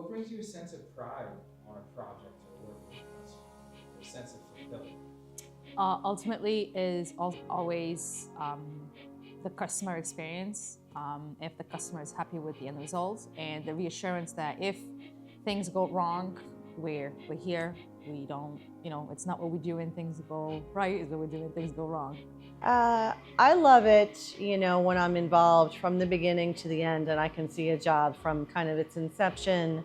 What brings you a sense of pride on a project or work with a customer? A sense of fulfillment? Ultimately is always the customer experience. If the customer is happy with the end result, and the reassurance that if things go wrong, we're here. We don't, it's not what we do when things go right, it's what we do when things go wrong. I love it, when I'm involved from the beginning to the end and I can see a job from kind of its inception,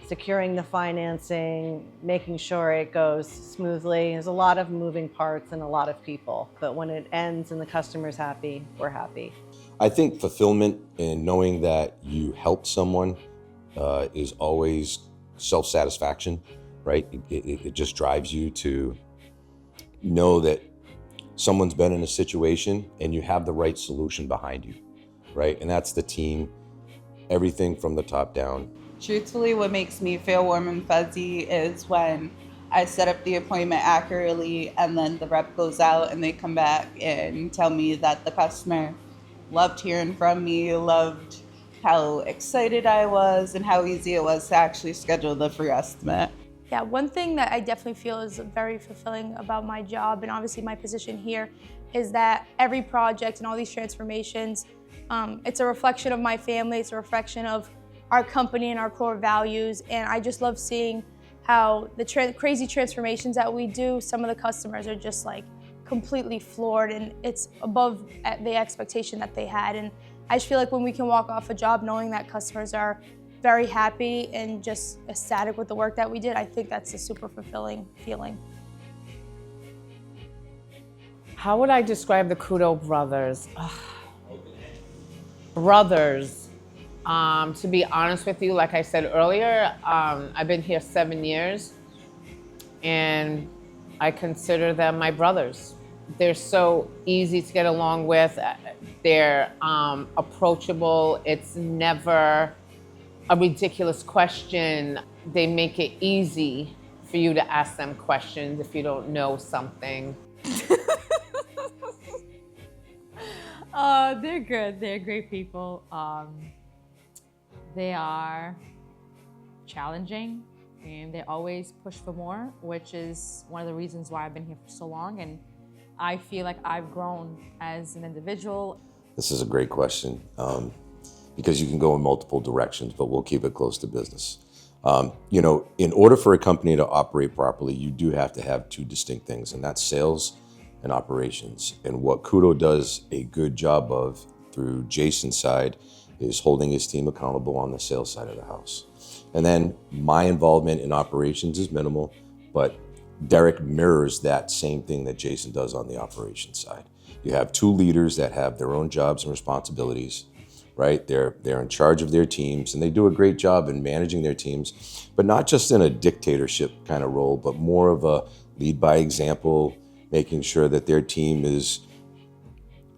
securing the financing, making sure it goes smoothly. There's a lot of moving parts and a lot of people, but when it ends and the customer's happy, we're happy. I think fulfillment and knowing that you helped someone is always self-satisfaction, right? It just drives you to know that someone's been in a situation and you have the right solution behind you, right? And that's the team, everything from the top down. Truthfully, what makes me feel warm and fuzzy is when I set up the appointment accurately and then the rep goes out and they come back and tell me that the customer loved hearing from me, loved how excited I was, and how easy it was to actually schedule the free estimate. Yeah, one thing that I definitely feel is very fulfilling about my job and obviously my position here is that every project and all these transformations, it's a reflection of my family, it's a reflection of our company and our core values, and I just love seeing how the crazy transformations that we do, some of the customers are just like completely floored and it's above the expectation that they had. And I just feel like when we can walk off a job knowing that customers are very happy and just ecstatic with the work that we did, I think that's a super fulfilling feeling. How would I describe the Couto Brothers? Brothers. To be honest with you, like I said earlier, I've been here 7 years and I consider them my brothers. They're so easy to get along with. They're approachable. It's never a ridiculous question. They make it easy for you to ask them questions if you don't know something. They're good. They're great people. They are challenging and they always push for more, which is one of the reasons why I've been here for so long. And I feel like I've grown as an individual. This is a great question because you can go in multiple directions, but we'll keep it close to business. In order for a company to operate properly, you do have to have two distinct things, and that's sales and operations. And what Couto does a good job of through Jason's side is holding his team accountable on the sales side of the house. And then my involvement in operations is minimal, but Derek mirrors that same thing that Jason does on the operations side. You have two leaders that have their own jobs and responsibilities, right? They're in charge of their teams and they do a great job in managing their teams, but not just in a dictatorship kind of role, but more of a lead by example, making sure that their team is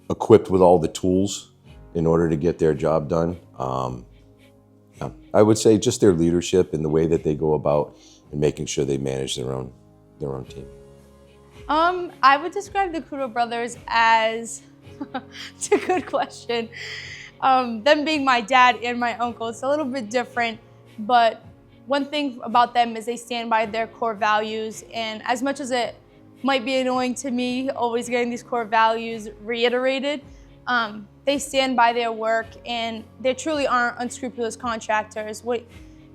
equipped with all the tools in order to get their job done. I would say just their leadership and the way that they go about and making sure they manage their own team. I would describe the Couto Brothers as, it's a good question. Them being my dad and my uncle, it's a little bit different, but one thing about them is they stand by their core values, and as much as it might be annoying to me always getting these core values reiterated, they stand by their work and they truly aren't unscrupulous contractors.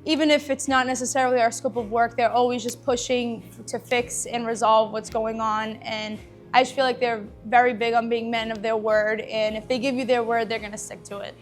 Even if it's not necessarily our scope of work, they're always just pushing to fix and resolve what's going on. And I just feel like they're very big on being men of their word. And if they give you their word, they're gonna stick to it.